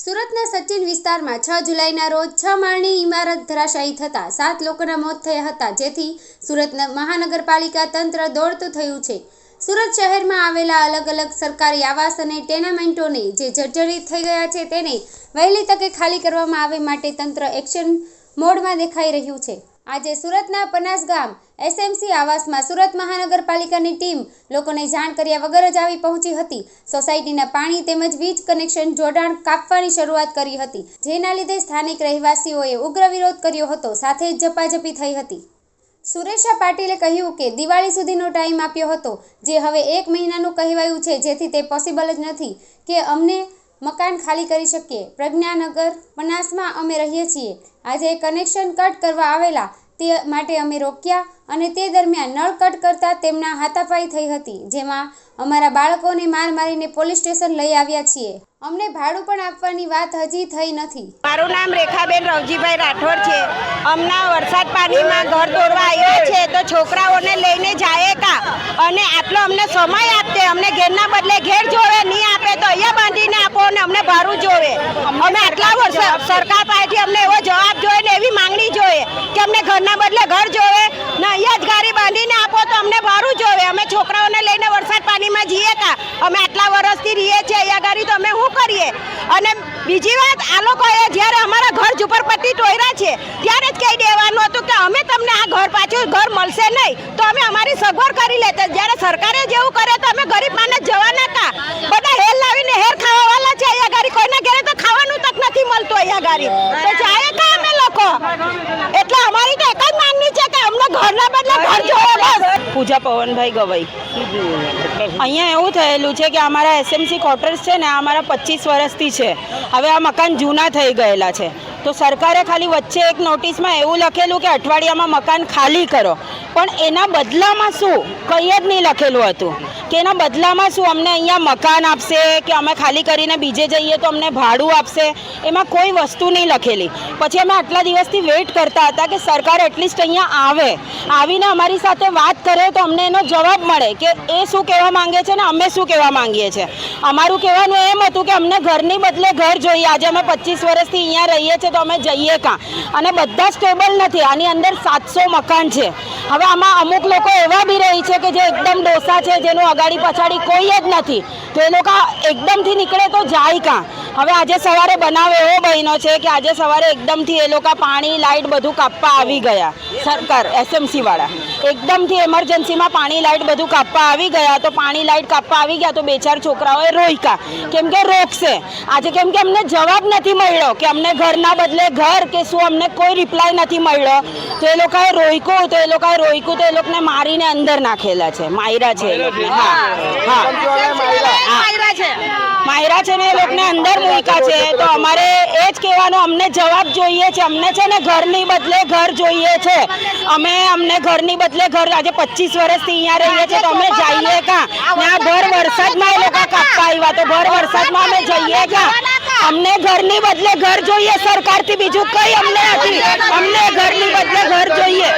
સુરતના સચિન વિસ્તારમાં 6 જુલાઈના રોજ 6 માળની ઇમારત ધરાશાયી થતાં 7 લોકોના મોત થયા હતા, જેથી સુરત મહાનગરપાલિકા તંત્ર દોડતું થયું છે। સુરત શહેરમાં આવેલા અલગ અલગ સરકારી આવાસ અને ટેનામેન્ટોને જે જર્જરિત થઈ ગયા છે તેને વહેલી તકે ખાલી કરવામાં આવે માટે તંત્ર એક્શન મોડમાં દેખાઈ રહ્યું છે। આજે સુરતના પનાસગામ એસએમસી આવાસમાં સુરત મહાનગરપાલિકાની ટીમ લોકોને જાણ કર્યા વગર જ આવી પહોંચી હતી। સોસાયટીના પાણી તેમજ વીજ કનેક્શન જોડાણ કાપવાની શરૂઆત કરી હતી, જેના લીધે સ્થાનિક રહેવાસીઓએ ઉગ્ર વિરોધ કર્યો હતો, સાથે જ ઝપાઝપી થઈ હતી। સુરેશા પાટીલે કહ્યું કે દિવાળી સુધીનો ટાઈમ આપ્યો હતો, જે હવે 1 મહિનાનું કહેવાયું છે, જેથી તે પોસિબલ જ નથી કે અમને મકાન ખાલી કરી શકીએ। પ્રજ્ઞાનગર પનાસમાં અમે રહીએ છીએ। આજે કનેક્શન કટ કરવા આવેલા તે માટે અમે રોક્યા અને તે દરમિયાન નળ કટ કરતા તેમના હાથાપાઈ થઈ હતી, જેમાં અમારા બાળકોને માર મારીને પોલીસ સ્ટેશન લઈ આવ્યા છીએ। અમને ભાડું પણ આપવાની વાત હજી થઈ નથી। મારું નામ રેખાબેન રવજીભાઈ રાઠોડ છે। હમણાં વરસાદ પાણીમાં ઘર તોડવા આવ્યા છે તો છોકરાઓને લઈને જાય કા અને આટલો અમને સમય આપતે, અમને ઘેરના બદલે ઘેર જોવે, નહીં આપે તો અહીંયા બાંધીને આપો અને અમને ભાડું જોવે। અમે આટલા વર્ષ સરકાર પાસેથી અમને એવો જવાબ જોઈએ ને એવી માંગણી જોઈએ કે અમને ઘરના બદલે ઘર જોવે ને અહીંયા જ ગાડી બાંધીને આપો તો અમને ભાડું જોવે। અમે છોકરાઓને લઈને વરસાદ પાણીમાં જઈએ કા, અમે આટલા વર્ષથી રહીએ છીએ અહીંયા ગાડી, તો અમે શું કરીએ? અને બીજી વાત, આ લોકોએ જ્યારે અમારા ઘર ઝુંપડપટ્ટી ટોયરા છે ત્યારે જ કહી દેવાનું હતું કે અમે તમને આ ઘર પાછું ઘર મળશે નહીં, તો અમે અમારી સગવડ કરી લેતા। જ્યારે સરકારે જેવું કરે તો અમે ગરીબ માણસ જવાના કા? બધા હેર લાવીને હેર ખાવાવાળા છે અહીંયા ગાડી, કોઈના ઘરે તો ખાવાનું તક નથી મળતું અહીંયા ગાડી, તો જાય કા અમે લોકો? એટલે અમારી તો એક જ માંગણી છે કે અમને ઘરના બદલે ઘર જોવે બસ। પૂજા પવનભાઈ ગવાઈ। અહીંયા એવું થયેલું છે કે અમારા એસએમસી ક્વાર્ટર્સ છે ને, અમારા 25 વર્ષથી છે। હવે આ મકાન જૂના થઈ ગયેલા છે, તો સરકારે ખાલી વચ્ચે એક નોટિસમાં એવું લખેલું કે અઠવાડિયામાં મકાન ખાલી કરો, પણ એના બદલામાં શું કંઈ જ નહીં લખેલું હતું કે એના બદલામાં શું અમને અહીંયા મકાન આપશે કે અમે ખાલી કરીને બીજે જઈએ તો અમને ભાડું આપશે, એમાં કોઈ વસ્તુ નહીં લખેલી। પછી અમે આટલા દિવસથી વેઇટ કરતા હતા કે સરકાર એટલીસ્ટ અહીંયા આવે, આવીને અમારી સાથે વાત કરે તો અમને એનો જવાબ મળે કે એ શું કહેવા માંગે છે ને અમે શું કહેવા માંગીએ છીએ। અમારું કહેવાનું એમ હતું કે અમને ઘરની બદલે ઘર જોઈએ। આજે અમે 25 વર્ષથી અહીંયા રહીએ છીએ તો અમે જઈએ કાં? અને બધા સ્ટેબલ નથી, આની અંદર 700 મકાન છે। હવે આમાં અમુક લોકો એવા બી રહી છે કે જે એકદમ ડોસા છે, જેનું અગાડી પછાડી કોઈ જ નથી, તો એ લોકો એકદમથી નીકળે તો જાય કાં? હવે આજે સવારે બનાવ એવો બન્યો છે કે આજે સવારે એકદમથી એ લોકો પાણી લાઇટ બધું કાપવા આવી ગયા, સરકાર એસએમસી વાળા એકદમથી એમરજન્સીમાં પાણી લાઇટ બધું કાપવા આવી ગયા। તો પાણી લાઇટ કાપવા આવી ગયા તો 2-4 છોકરાઓએ રોક્યા, કેમ કે રોકશે આજે, કેમ કે અમને જવાબ નથી મળ્યો કે અમને ઘરના બદલે ઘર કે શું, અમને કોઈ રિપ્લાય નથી મળ્યો। તો એ લોકોએ રોક્યું તો એ લોકોને મારીને અંદર નાખેલા છે, માયરા છે એ લોકોને। માયરા છે ને એ લોકોને અંદર મૂક્યા છે। તો અમારે એ જ કહેવાનું, અમને જવાબ જોઈએ છે। અમને છે ને ઘરની બદલે ઘર જોઈએ છે। અમને ઘરની બદલે ઘર, આજે 25 વર્ષથી અહીંયા રહીએ છીએ તો અમે જઈએ કાં? ને આ ભર વરસાદમાં એ લોકો કાપવા આવ્યા, તો ભર વરસાદમાં અમે જઈએ કાં? અમને ઘરની બદલે ઘર જોઈએ સરકારથી, બીજું કંઈ અમને નથી, અમને ઘરની બદલે ઘર જોઈએ।